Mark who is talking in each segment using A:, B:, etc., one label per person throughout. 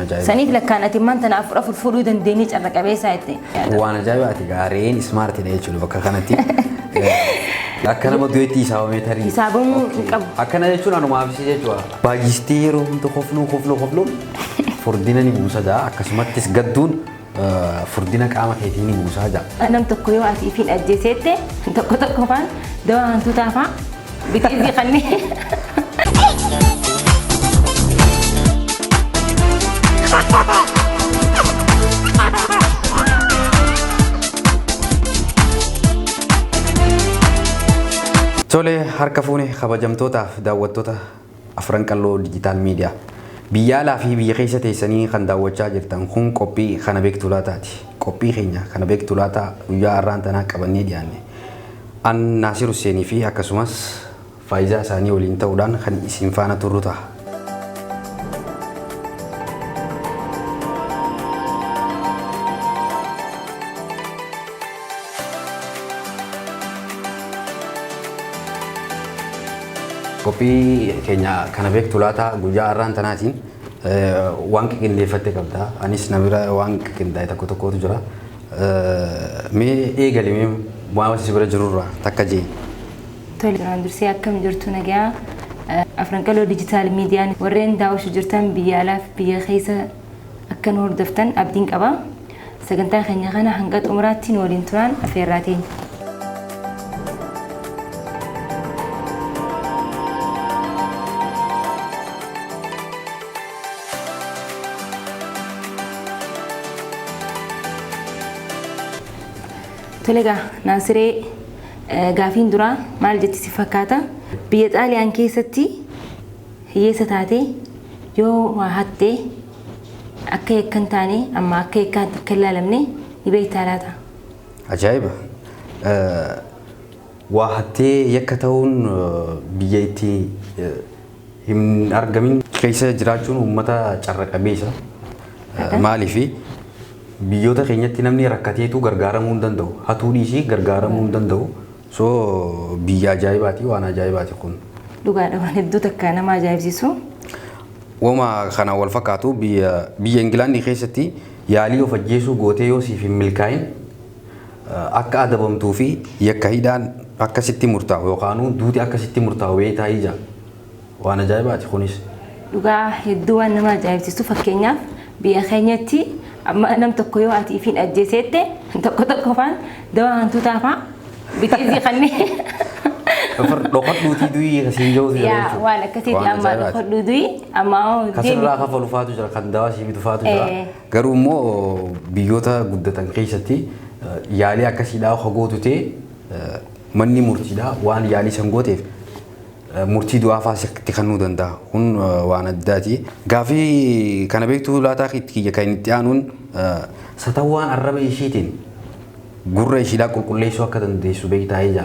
A: سنيت لك كانت ما أنت نعرف رفض فلود دينيش أنا كبير ساعتين
B: وانا جايباتي قارين سمارت نيتشو بكا كانتي أكنا ما دويتي ساو متري
A: حسابهم
B: أكنا يجون أنا ما أبصي جوا باجستيرو هم تخفلو فردينا نبوسا جا أكسمات تسقدون فردينا كأما كيتيني بوسا جا
A: أنا متقوي وعتي في الأجهزة تقو فان دوا أنتو تافا بتيجي خلني
B: Tole harka fuune kabajamtootaaf daawwattoota afran qalloo digital media biyyaalaa fi biyya keessa teessanii kan daawwachaa jirtan kun qophii kana beektu laataati. Qophii keenya kana beektu laataa guyyaa har'aan tanaa qabannee dhiyaanne. An Naasir Huseenii fi akkasumas Faayizaa isaanii waliin ta'uudhaan kan isin faana turru ta'a. Kopi kenya kana beektu laata guyyaa har'aan tanaatiin waan qindeeffatte qabda. Anis namira waan qindaa'e tokkotu jira. Mee eegalee waan si bira jirurraa takka jee.
A: Tole duraan dursee akkam jirtu nagaa afran qalloo digital meediyaan warreen daawwachaa jirtan biyyaalaaf biyya keessa akka nu hordoftan abdiin qaba. Sagantaa keenya kana hanga xumuraatti waliin turaan affeerraatiin. Tolega Naasiree gaafiin duraa maal jetti si fakkaata biyya Xaaliyaan keessatti hiyyeessa taatee yoo waa hattee akka yakkan taane amma akka yakkaatti akka ilaalamne ni beektaa laata?
B: Ajaa'iba! Waa hattee yakka ta'uun biyya itti hin argamin keessa jiraachuun uummata carra qabeessa. Maaliifi biyyoota keenyatti namni rakkateetu gargaaramuu hin danda'u. Hatuu dhiisii gargaaramuu hin danda'u. So biyya ajaa'ibaati waan ajaa'ibaati kun.
A: Dhugaadha waan hedduu takka nama ajaa'ibsiisu.
B: Wama kana wal fakkaatu biyya Ingilaandii keessatti yaalii of ajjeesuu gootee yoo siif hin milkaa'in akka adabamtuu fi yakka hidhaan akkasitti murtaa'u yookaan duuti akkasitti murtaa'u beektaa ija. Waan ajaa'ibaati kunis.
A: Dhugaa hedduu waan nama ajaa'ibsiisu fakkeenyaaf biyya keenyatti amma nam tokko yoo ati ifin ajjeesette tokko faan dawaa hantuutaa faa bitiizii kannee.
B: Dhokadhuutii du'ii kasiin jiru.
A: Yaa waan akkasitti amma dhokadhuu du'ii amma
B: kasirraa kafalu faatu jira kan dawaa siif faatu jira. Garuu immoo biyyoota guddatan keessatti yaalii akkasiidhaa hogootu ta'e manni murtiidhaa waan yaalii san gooteef murtii du'aa faasitti kannuu danda'a. Kun waan addaati. Gaafii kana beektu laataa kiyya kan itti aanuun satawwaan arraba ishiitiin gurra ishiidhaa qulqulleessuu akka dandeessu beektaa ija.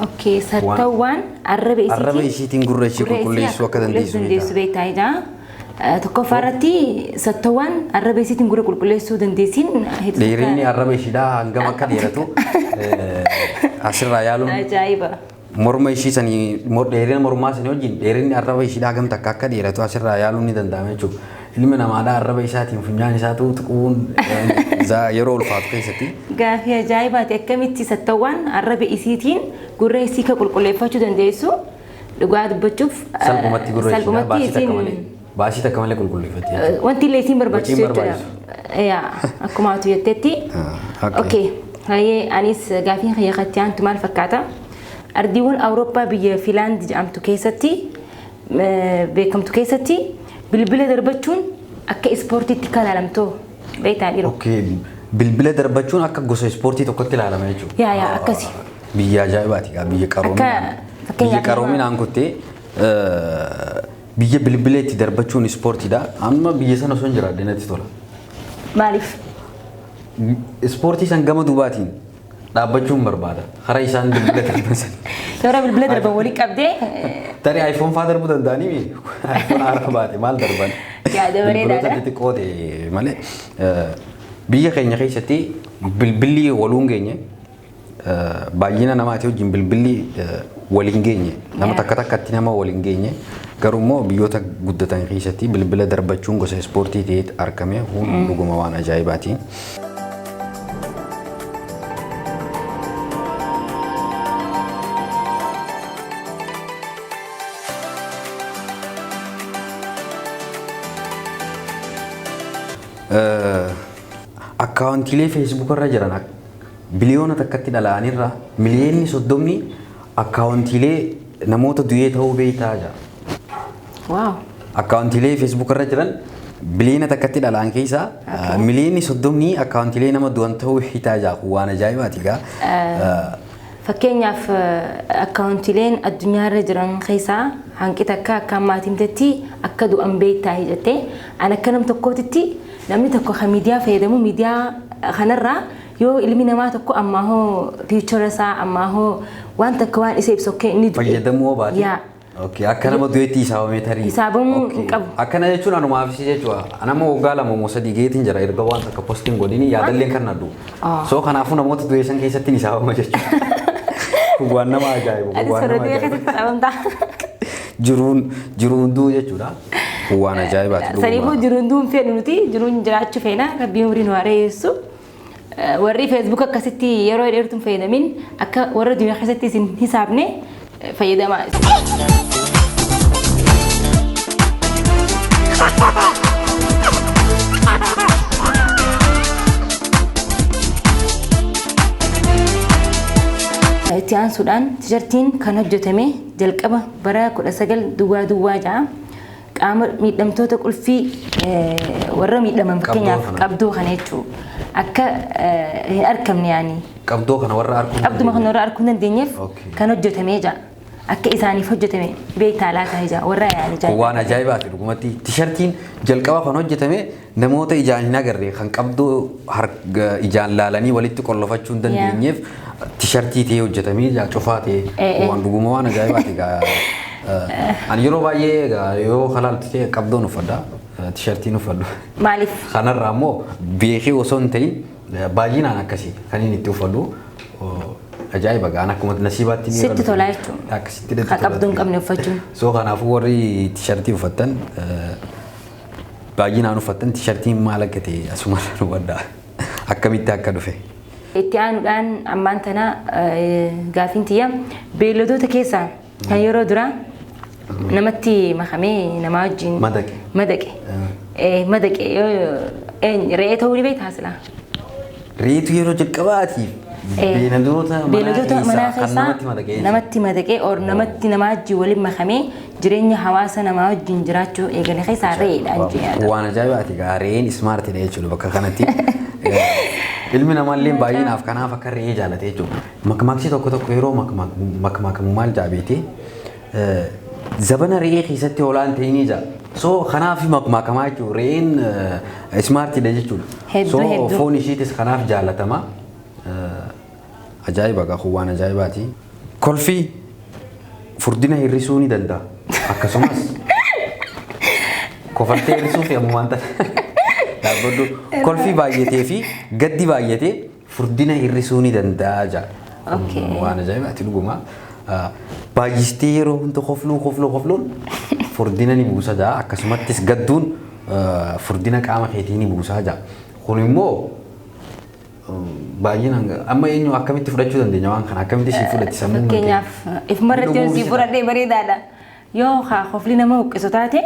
A: Okay, satawwaan arraba
B: ishiitiin gurra ishii qulqulleessuu akka dandeessu
A: beektaa ija. Tokkoffaa irratti satawwaan arraba ishiitiin gurra qulqulleessuu dandeessin.
B: Dheerinni arraba ishiidhaa hangam akka dheeratu asirraa yaaluun.
A: Ajaa'iba!
B: Morma ishii sanii dheerina mormaa sanii wajjin dheerinni arraba ishiidhaa hagam takka akka dheeratu asirraa yaaluun ni danda'ama jechuudha. Ilmi namaadhaa arraba isaatiin funyaan isaa tuquun yeroo ulfaatu keessatti.
A: Gaafii ajaa'ibaati akkamitti satawwaan arraba isiitiin gurra isii ka qulqulleeffachuu dandeessu dhugaa dubbachuuf
B: salphumatti gurra ishiidhaa baasii takka malee qulqulleeffatti.
A: Wanti illee isiin barbaachisu jechuudha. Akkuma atu jettetti. Okay. Hayyee anis gaafiin xiyyeeffatti aantu maal fakkaata? Ardiiwwan Awurooppaa biyya Fiinlaand jedhamtu keessatti beekamtu keessatti bilbila darbachuun akka ispoortiitti kan ilaalamtu beektaa dhiiroo.
B: Okay, bilbila darbachuun akka gosa ispoortii tokkotti ilaalama jechuudha.
A: Yaa akkasi.
B: Biyya ajaa'ibaati biyya qaroominaan. Biyya qaroominaan kuttee biyya bilbila itti darbachuun ispoortiidha. Amma biyya sana osoo hin jiraadde natti tola.
A: Maaliif?
B: Ispoortii san gama duubaatiin dhaabbachuun barbaada. Hara isaan bilbila darban.
A: Yeroo bilbila darban walii qabdee.
B: Tarii iPhone faa darbuu danda'anii iPhone haara baate maal darban.
A: Yaada bareedaadha.
B: Bilbiloota xixiqqoo ta'e malee biyya keenya keessatti bilbilli waluun geenye baay'ina namaati wajjin bilbilli waliin geenye nama takka takkatti nama waliin geenye garuu immoo biyyoota guddatan keessatti bilbila darbachuun gosa ispoortii ta'ee argame kun dhuguma waan ajaa'ibaati. Akkaawuntiilee Facebook irra jiran biliyoona takkatti dhala'anirra miliyoonni 30 akkaawuntiilee namoota du'ee ta'uu beektaa jira.
A: Wow.
B: Akkaawuntiilee Facebook irra jiran biliyoona takkatti dhala'an keessaa miliyoonni 30 akkaawuntiilee nama du'an ta'uu beektaa jira. Waan ajaa'ibaati gaa.
A: Fakkeenyaaf akkaawuntiileen addunyaarra jiran keessaa hanqi takka akka maatimtetti akka du'an beektaa jettee an akka nam tokkootitti namni tokko kan miidiyaa fayyadamu miidiyaa kanarraa yoo ilmi namaa tokko ammaa hoo fiichara isaa ammaa hoo waan takka waan isa ibsu akka inni
B: fayyadamuu baate. Okay, akka nama du'eetti isaabamee tarii.
A: Isaabamuu hin qabu.
B: Akkana jechuun anumaaf si jechuudha. Anama waggaa lama moo sadii geetiin jira erga waan takka postiin godhini yaadalleen kan naddu. So kanaafuu namoota du'eessan keessatti ni isaabama jechuudha. Waan nama ajaa'ibu.
A: Waan nama ajaa'ibu.
B: Jiruun duu jechuudha. Waan ajaa'ibaati.
A: Saniifuu jiruun duun fedhu nuti jiruun jiraachuu feena rabbiin umriin waa reessu. Warri Facebook akkasitti yeroo dheertuun fayyadamin akka warra dunya keessatti isin hisaabne fayyadamaa. Itti aansuudhaan tiishartiin kan hojjetame jalqaba bara 19 ja'a. Qaama miidhamtoota qulfii warra miidhaman fakkeenyaaf qabdoo kana jechuudha. Akka hin argamne yaani.
B: Qabdoo kana warra arguu.
A: Qabduma kana warra arguu dandeenyeef kan hojjetamee jira. Akka isaaniif hojjetame beektaa laata jira warra yaani jira.
B: Waan ajaa'ibaati dhugumatti tiishartiin jalqaba kan hojjetame namoota ijaan hin agarre kan qabdoo ijaan laalanii walitti qollofachuu hin dandeenyeef tiishartii ta'ee hojjetamee jira cufaa ta'ee waan dhuguma waan ajaa'ibaati gaa. Ani yeroo baay'ee yoo halaaltee qabdoon uffadha tiishartiin uffadhu.
A: Maaliif?
B: Kanarraa immoo beekee osoo hin ta'in baay'inaan akkasii kan inni itti uffadhu ajaa'iba gaan akkuma nasiibaatti
A: ni sitti tolaa jechuudha.
B: Akkasitti
A: dha. Qabdoon qabne uffachuun.
B: So kanaafuu warri tiishartii uffattan baay'inaan uffattan tiishartiin maal akka ta'e asuma hubadhaa akkamitti akka dhufe.
A: Itti aanuudhaan ammaan tana gaafiin tiyya beeyladoota keessaa kan yeroo duraa namatti makamee nama wajjin madaqe re'ee ta'uu ni beektaa silaa.
B: Re'eetu yeroo jalqabaatiif beeyladoota
A: manaa keessaa namatti madaqee or namatti nama wajjin waliin makamee jireenya hawaasa namaa wajjin jiraachuu eegale keessaa re'eedhaan jedhama.
B: Waan ajaa'ibaati gaa re'een ismaartiidha jechuudha bakka kanatti. Ilmi namaallee baay'inaaf kanaaf akka re'ee jaalate jechuudha. Makmaaksi tokko yeroo makmaakamu maal jaabeete zabana re'ee keessatti hoolaan ta'inii jaa. So kanaaf makmaakamaa jechuudha. Re'een ismaartiidha jechuudha. So foon ishiitis kanaaf jaallatama. Ajaa'iba gaa waan ajaa'ibaati. Kolfii furdina hir'isuu ni danda'a. Akkasumas kofaltee hir'isuuf ammumaan ta'a. Kolfii baay'atee fi gaddi baay'atee furdina hir'isuu ni danda'a jaa. Waan ajaa'ibaati dhuguma. Baay'istee yeroo hunda kofluun furdina ni buusa jaa. Akkasumattis gadduun furdina qaama keetii ni buusa jaa. Kun immoo baay'inaan amma eenyu akkamitti fudhachuu dandeenya waan kana akkamitti si fudhatti sammuu.
A: Fakkeenyaaf ifumarratti yoo si fudhadhee bareedaadha. Yoo kofli nama huqqisu taate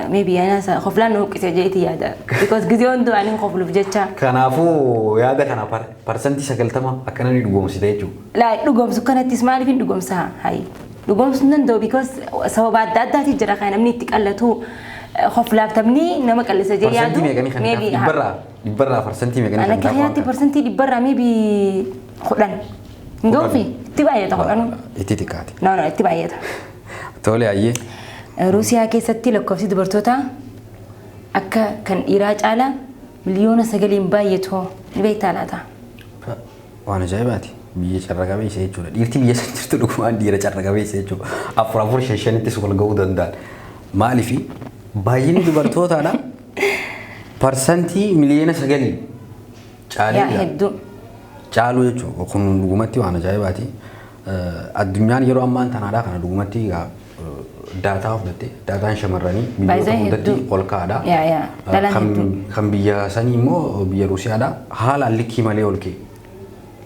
A: maybe yana koflaan huqqise jeeti yaada. Because gizee hunduu ani kofluuf jecha.
B: Kanaafuu yaada kana parsantii 90 akkana ni dhugoomsite jechuudha.
A: Laa dhugoomsu kanattis maaliif hin dhugoomsaa? Hayi dhugoomsuu hin danda'u because sababa adda addaatiif jira kan namni itti qallatu koflaaf tabni nama qallisa jee yaadu.
B: Maybe dhibbarraa parsantii meeqanii
A: kan akka yaatti parsantii dhibbarraa maybe 10. Ngoofi itti baay'ata 10.
B: Itti xiqqaati.
A: No itti baay'ata.
B: Tole ayyee.
A: Ruusiyaa keessatti lakkoofsi dubartootaa akka kan dhiiraa caalaa miliyoona 9 baay'atu ni beektaa laata?
B: Waan ajaa'ibaati. Biyya carra qabeessa jechuudha. Dhiirti biyya san jirtu dhugumaan dhiira carra qabeessa jechuudha. Afur shanitti wal ga'uu danda'an. Maaliif baay'inni dubartootaadha parsantii miliyoona 9 caalii.
A: Hedduu.
B: Caaluu jechuudha. Kun dhugumatti waan ajaa'ibaati. addunyaan yeroo ammaa tanaadha kana dhugumatti daataa fudhatte daataan shamarranii biyyoota hundatti ol kaadha. Kan biyya sanii immoo biyya Ruusiyaadha haalaan likkii malee ol kee.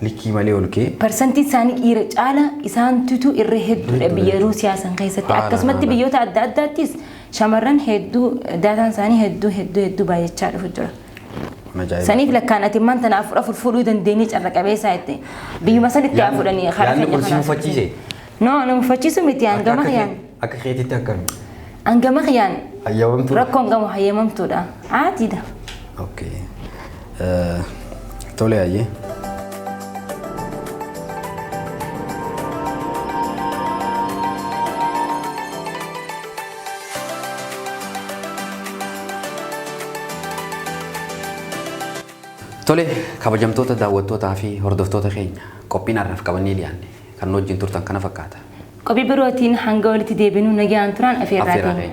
B: Likkii malee ol kee.
A: Parsantii isaanii dhiira caala isaan tutu irra hedduudha biyya Ruusiyaa san keessatti akkasumatti biyyoota adda addaattis shamarran hedduu daataan isaanii hedduu baay'achaa dhufu jira. Saniif lakkaan ati man tana afur fuudhuu dandeenye carra qabeessaa itti biyyuma sanitti afuranii
B: karaa keenya kana. Yaanni mufachiise.
A: No, nama mufachiisu miti hangama khiyaan.
B: Akka keetitti akkami.
A: Hangama khiyaan.
B: Hayyamamtuudha.
A: Rakkoon gamu hayyamamtuudha. Aatiidha.
B: Okay. Tole ayyee. Tole kabajamtoota daawwattootaa fi hordoftoota keenya qophiin har'aaf qabannee dhiyaanne kan wajjin turtan kana fakkaata.
A: Qophii birootiin hanga walitti deebinuu nagaan turan afeerraa keenya.